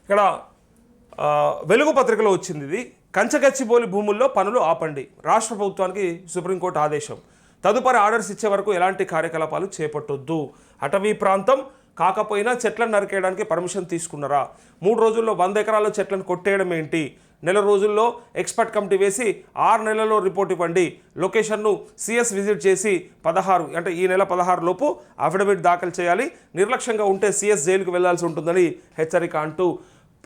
ఇక్కడ వెలుగు పత్రికలో వచ్చింది ఇది. కంచగచ్చిబౌలి భూముల్లో పనులు ఆపండి, రాష్ట్ర ప్రభుత్వానికి సుప్రీంకోర్టు ఆదేశం. తదుపరి ఆర్డర్స్ ఇచ్చే వరకు ఎలాంటి కార్యకలాపాలు చేపట్టొద్దు. అటవీ ప్రాంతం కాకపోయినా చెట్లను నరికేయడానికి పర్మిషన్ తీసుకున్నారా? 3 రోజుల్లో 100 ఎకరాల చెట్లను కొట్టేయడం ఏంటి? నెల రోజుల్లో ఎక్స్పర్ట్ కమిటీ వేసి 6 నెలల్లో రిపోర్ట్ ఇవ్వండి. లొకేషన్ను సిఎస్ విజిట్ చేసి 16 అంటే ఈ నెల 16 లోపు అఫిడవిట్ దాఖలు చేయాలి. నిర్లక్ష్యంగా ఉంటే సిఎస్ జైలుకు వెళ్లాల్సి ఉంటుందని హెచ్చరిక అంటూ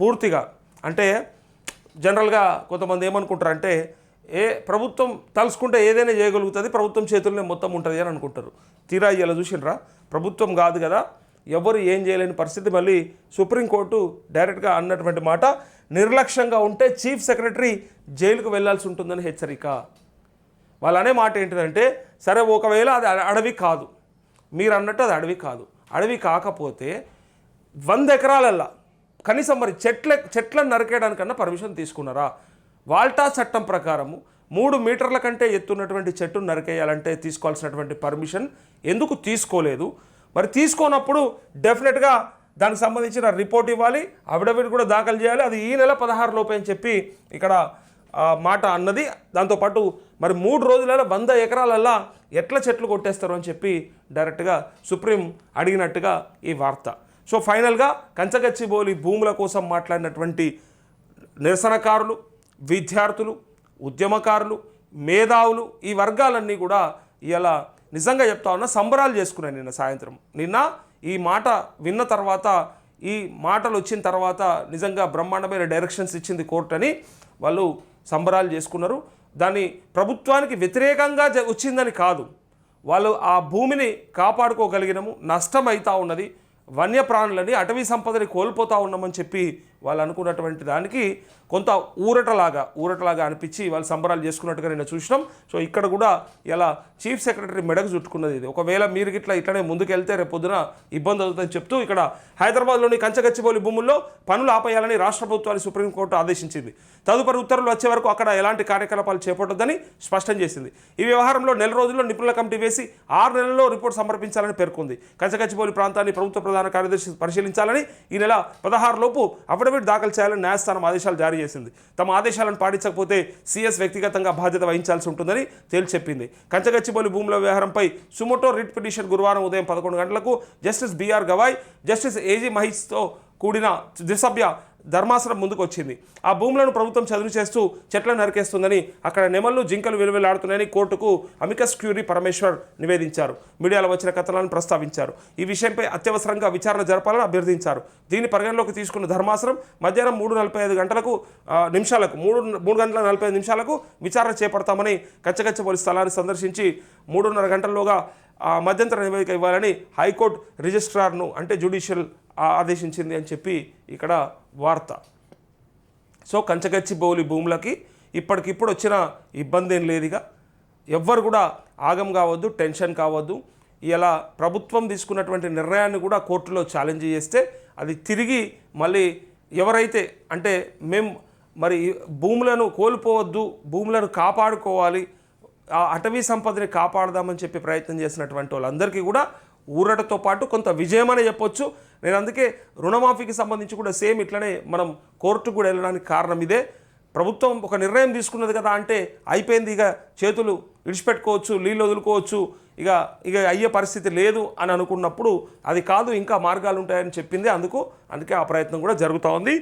పూర్తిగా అంటే జనరల్గా కొంతమంది ఏమనుకుంటారంటే ప్రభుత్వం తలుసుకుంటే ఏదైనా చేయగలుగుతుంది, ప్రభుత్వం చేతుల్లోనే మొత్తం ఉంటుంది అని అనుకుంటారు. తీరా ఇలా చూసినరా, ప్రభుత్వం కాదు కదా, ఎవరు ఏం చేయలేని పరిస్థితి. మళ్ళీ సుప్రీంకోర్టు డైరెక్ట్గా అన్నటువంటి మాట, నిర్లక్ష్యంగా ఉంటే చీఫ్ సెక్రటరీ జైలుకు వెళ్లాల్సి ఉంటుందని హెచ్చరిక. వాళ్ళు అనే మాట ఏంటిదంటే, సరే ఒకవేళ అది అడవి కాదు, మీరు అన్నట్టు అది అడవి కాదు, అడవి కాకపోతే 100 ఎకరాలల్లా కనీసం మరి చెట్లను నరికేయడానికన్నా పర్మిషన్ తీసుకున్నారా? వాల్టా చట్టం ప్రకారము 3 మీటర్ల కంటే ఎత్తున్నటువంటి చెట్టును నరికేయాలంటే తీసుకోవాల్సినటువంటి పర్మిషన్ ఎందుకు తీసుకోలేదు? మరి తీసుకోనప్పుడు డెఫినెట్గా దానికి సంబంధించిన రిపోర్ట్ ఇవ్వాలి, అఫిడవిట్ కూడా దాఖలు చేయాలి. అది ఈ నెల 16 లోపే అని చెప్పి ఇక్కడ మాట అన్నది. దాంతోపాటు మరి 3 రోజులలో 100 ఎకరాలల్లా ఎట్లా చెట్లు కొట్టేస్తారు అని చెప్పి డైరెక్ట్గా సుప్రీం అడిగినట్టుగా ఈ వార్త. సో ఫైనల్గా కంచగచ్చిబౌలి భూముల కోసం మాట్లాడినటువంటి నిరసనకారులు, విద్యార్థులు, ఉద్యమకారులు, మేధావులు, ఈ వర్గాలన్నీ కూడా ఇలా నిజంగా చెప్తా ఉన్నా సంబరాలు చేసుకున్నాను నిన్న సాయంత్రం. నిన్న ఈ మాట విన్న తర్వాత, ఈ మాటలు వచ్చిన తర్వాత నిజంగా బ్రహ్మాండమైన డైరెక్షన్స్ ఇచ్చింది కోర్టు అని వాళ్ళు సంబరాలు చేసుకున్నారు. దాన్ని ప్రభుత్వానికి వ్యతిరేకంగా వచ్చిందని కాదు, వాళ్ళు ఆ భూమిని కాపాడుకోగలిగినము, నష్టం అవుతూ ఉన్నది, వన్యప్రాణులని అటవీ సంపదని కోల్పోతూ ఉన్నామని చెప్పి వాళ్ళు అనుకున్నటువంటి దానికి కొంత ఊరటలాగా అనిపించి వాళ్ళు సంబరాలు చేసుకున్నట్టుగా నేను చూసినాం. సో ఇక్కడ కూడా ఇలా చీఫ్ సెక్రటరీ మెడకు చుట్టుకున్నది ఇది. ఒకవేళ మీరు ఇట్లనే ముందుకెళ్తే రేపొద్దున ఇబ్బంది అవుతుందని చెప్తూ ఇక్కడ హైదరాబాద్లోని కంచగచ్చిబౌలి భూముల్లో పనులు ఆపేయాలని రాష్ట్ర ప్రభుత్వాన్ని సుప్రీంకోర్టు ఆదేశించింది. తదుపరి ఉత్తర్వులు వచ్చే వరకు అక్కడ ఎలాంటి కార్యకలాపాలు చేపట్టొద్దని స్పష్టం చేసింది. ఈ వ్యవహారంలో నెల రోజుల్లో నిపుణుల కమిటీ వేసి 6 నెలల్లో రిపోర్ట్ సమర్పించాలని పేర్కొంది. కంచగచ్చిబౌలి ప్రాంతాన్ని ప్రభుత్వ ప్రధాన కార్యదర్శి పరిశీలించాలని, ఈ నెల 16 లోపు అఫిడవిట్ దాఖలు చేయాలని న్యాయస్థానం ఆదేశాలు జారీ చేసింది. తమ ఆదేశాలను పాటించకపోతే సిఎస్ వ్యక్తిగతంగా బాధ్యత వహించాల్సి ఉంటుందని తేల్చెప్పింది. కంచగచ్చిబౌలి భూముల వ్యవహారంపై సుమోటో రిట్ పిటిషన్ గురువారం ఉదయం 11 గంటలకు justice BR Gavai, justice AG మహేష్తో కూడిన ద్విసభ్య ధర్మాసనం ముందుకు వచ్చింది. ఆ భూములను ప్రభుత్వం చదును చేస్తూ చెట్లను నరికేస్తుందని, అక్కడ నెమళ్ళు, జింకలు విలువలాడుతున్నాయని కోర్టుకు అమికస్ క్యూరీ పరమేశ్వర్ నివేదించారు. మీడియాలో వచ్చిన కథనాలను ప్రస్తావించారు. ఈ విషయంపై అత్యవసరంగా విచారణ జరపాలని అభ్యర్థించారు. దీన్ని పరిగణలోకి తీసుకున్న ధర్మాసనం మధ్యాహ్నం 3:45 గంటలకు 3 గంటల 45 నిమిషాలకు విచారణ చేపడతామని, కంచగచ్చిబౌలి స్థలాన్ని సందర్శించి 3:30 గంటల్లోగా మధ్యంతర నివేదిక ఇవ్వాలని హైకోర్టు రిజిస్ట్రార్ను అంటే జ్యుడిషియల్ ఆదేశించింది అని చెప్పి ఇక్కడ వార్త. సో కంచగచ్చిబౌలి భూములకి ఇప్పటికిప్పుడు వచ్చిన ఇబ్బంది ఏం లేదుగా, ఎవ్వరు కూడా ఆగం కావద్దు, టెన్షన్ కావద్దు. ఇలా ప్రభుత్వం తీసుకున్నటువంటి నిర్ణయాన్ని కూడా కోర్టులో ఛాలెంజ్ చేస్తే అది తిరిగి మళ్ళీ ఎవరైతే అంటే మేము మరి భూములను కోల్పోవద్దు, భూములను కాపాడుకోవాలి, ఆ అటవీ సంపదని కాపాడదామని చెప్పి ప్రయత్నం చేసినటువంటి వాళ్ళందరికీ కూడా ఊరటతో పాటు కొంత విజయమని చెప్పొచ్చు. నేను అందుకే రుణమాఫీకి సంబంధించి కూడా సేమ్ ఇట్లనే మనం కోర్టుకు కూడా వెళ్ళడానికి కారణం ఇదే. ప్రభుత్వం ఒక నిర్ణయం తీసుకున్నది కదా అంటే అయిపోయింది, ఇక చేతులు విడిచిపెట్టుకోవచ్చు, నీళ్ళు వదులుకోవచ్చు, ఇక అయ్యే పరిస్థితి లేదు అని అనుకున్నప్పుడు అది కాదు, ఇంకా మార్గాలు ఉంటాయని చెప్పింది. అందుకే ఆ ప్రయత్నం కూడా జరుగుతూ ఉంది.